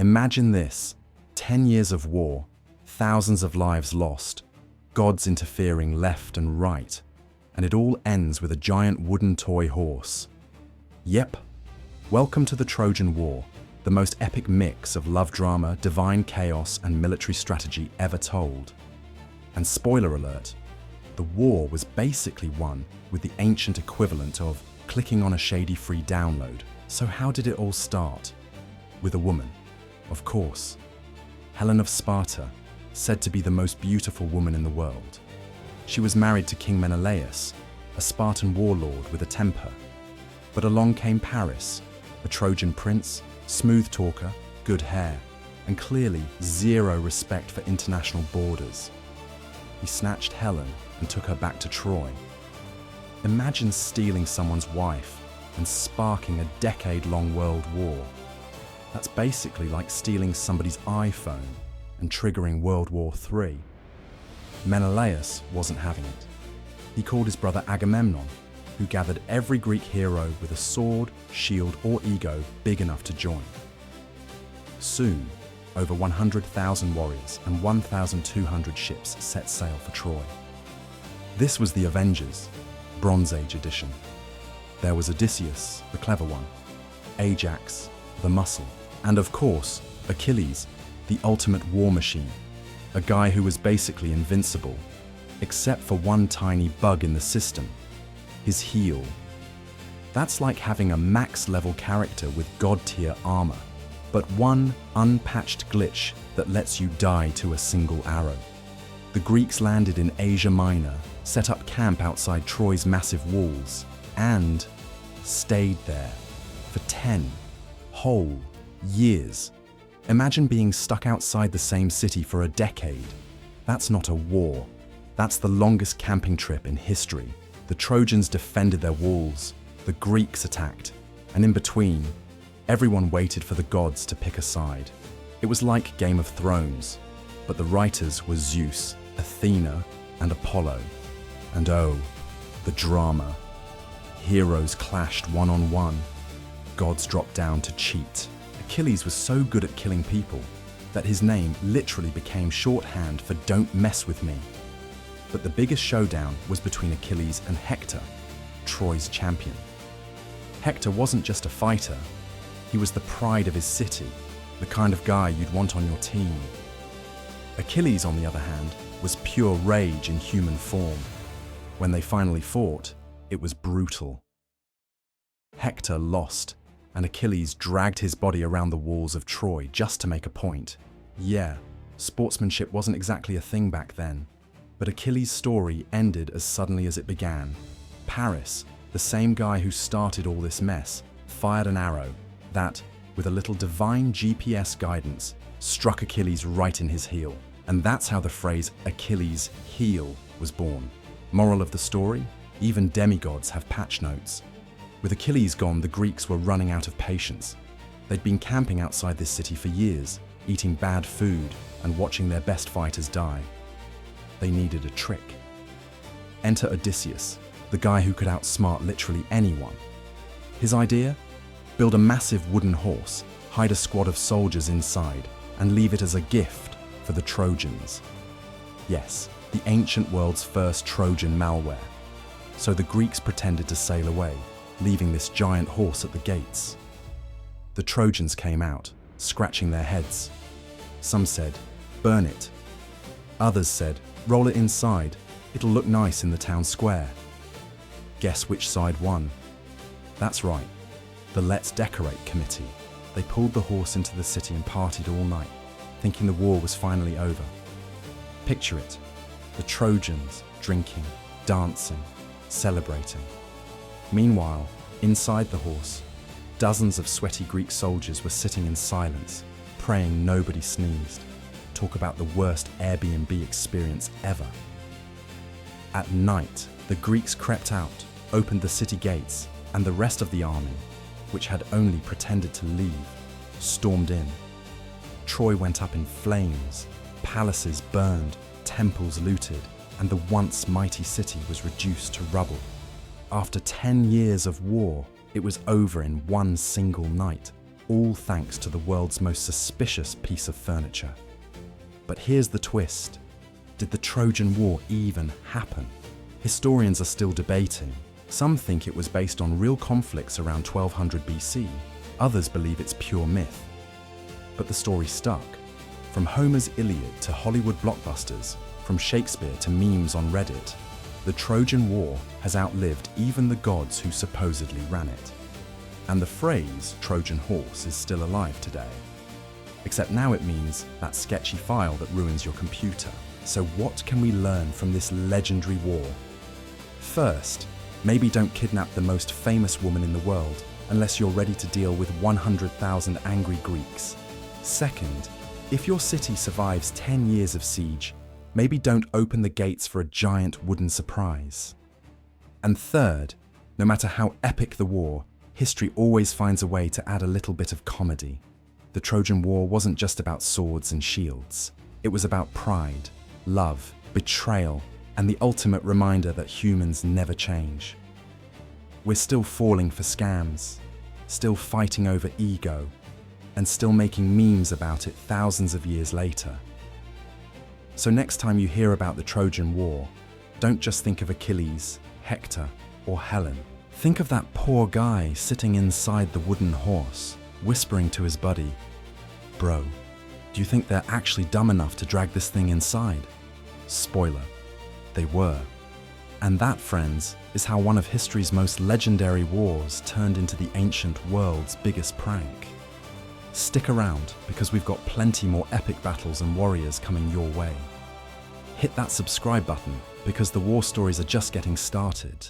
Imagine this: 10 years of war, thousands of lives lost, gods interfering left and right, and it all ends with a giant wooden toy horse. Yep, welcome to the Trojan War, the most epic mix of love drama, divine chaos, and military strategy ever told. And spoiler alert, the war was basically won with the ancient equivalent of clicking on a shady free download. So how did it all start? With a woman, of course. Helen of Sparta, said to be the most beautiful woman in the world. She was married to King Menelaus, a Spartan warlord with a temper. But along came Paris, a Trojan prince, smooth talker, good hair, and clearly zero respect for international borders. He snatched Helen and took her back to Troy. Imagine stealing someone's wife and sparking a decade-long world war. That's basically like stealing somebody's iPhone and triggering World War III. Menelaus wasn't having it. He called his brother Agamemnon, who gathered every Greek hero with a sword, shield, or ego big enough to join. Soon, over 100,000 warriors and 1,200 ships set sail for Troy. This was the Avengers, Bronze Age edition. There was Odysseus, the clever one, Ajax, the muscle, and of course, Achilles, the ultimate war machine, a guy who was basically invincible, except for one tiny bug in the system, his heel. That's like having a max-level character with god-tier armor, but one unpatched glitch that lets you die to a single arrow. The Greeks landed in Asia Minor, set up camp outside Troy's massive walls, and stayed there for 10 whole years. Imagine being stuck outside the same city for a decade. That's not a war. That's the longest camping trip in history. The Trojans defended their walls, the Greeks attacked, and in between, everyone waited for the gods to pick a side. It was like Game of Thrones, but the writers were Zeus, Athena, and Apollo. And oh, the drama. Heroes clashed one-on-one. Gods dropped down to cheat. Achilles was so good at killing people that his name literally became shorthand for "don't mess with me." But the biggest showdown was between Achilles and Hector, Troy's champion. Hector wasn't just a fighter, he was the pride of his city, the kind of guy you'd want on your team. Achilles, on the other hand, was pure rage in human form. When they finally fought, it was brutal. Hector lost, and Achilles dragged his body around the walls of Troy just to make a point. Yeah, sportsmanship wasn't exactly a thing back then. But Achilles' story ended as suddenly as it began. Paris, the same guy who started all this mess, fired an arrow that, with a little divine GPS guidance, struck Achilles right in his heel. And that's how the phrase Achilles' heel was born. Moral of the story? Even demigods have patch notes. With Achilles gone, the Greeks were running out of patience. They'd been camping outside this city for years, eating bad food and watching their best fighters die. They needed a trick. Enter Odysseus, the guy who could outsmart literally anyone. His idea? Build a massive wooden horse, hide a squad of soldiers inside, and leave it as a gift for the Trojans. Yes, the ancient world's first Trojan malware. So the Greeks pretended to sail away, leaving this giant horse at the gates. The Trojans came out, scratching their heads. Some said, "Burn it." Others said, "Roll it inside, it'll look nice in the town square." Guess which side won? That's right, the Let's Decorate committee. They pulled the horse into the city and partied all night, thinking the war was finally over. Picture it, the Trojans drinking, dancing, celebrating. Meanwhile, inside the horse, dozens of sweaty Greek soldiers were sitting in silence, praying nobody sneezed. Talk about the worst Airbnb experience ever. At night, the Greeks crept out, opened the city gates, and the rest of the army, which had only pretended to leave, stormed in. Troy went up in flames, palaces burned, temples looted, and the once mighty city was reduced to rubble. After 10 years of war, it was over in one single night. all thanks to the world's most suspicious piece of furniture. But here's the twist. Did the Trojan War even happen? Historians are still debating. Some think it was based on real conflicts around 1200 BC. Others believe it's pure myth. But the story stuck. From Homer's Iliad to Hollywood blockbusters, from Shakespeare to memes on Reddit, the Trojan War has outlived even the gods who supposedly ran it. And the phrase Trojan Horse is still alive today. Except now it means that sketchy file that ruins your computer. So what can we learn from this legendary war? First, maybe don't kidnap the most famous woman in the world unless you're ready to deal with 100,000 angry Greeks. Second, if your city survives 10 years of siege, maybe don't open the gates for a giant wooden surprise. And third, no matter how epic the war, history always finds a way to add a little bit of comedy. The Trojan War wasn't just about swords and shields. It was about pride, love, betrayal, and the ultimate reminder that humans never change. We're still falling for scams, still fighting over ego, and still making memes about it thousands of years later. So next time you hear about the Trojan War, don't just think of Achilles, Hector, or Helen. Think of that poor guy sitting inside the wooden horse, whispering to his buddy, "Bro, do you think they're actually dumb enough to drag this thing inside?" Spoiler, they were. And that, friends, is how one of history's most legendary wars turned into the ancient world's biggest prank. Stick around, because we've got plenty more epic battles and warriors coming your way. Hit that subscribe button, because the war stories are just getting started.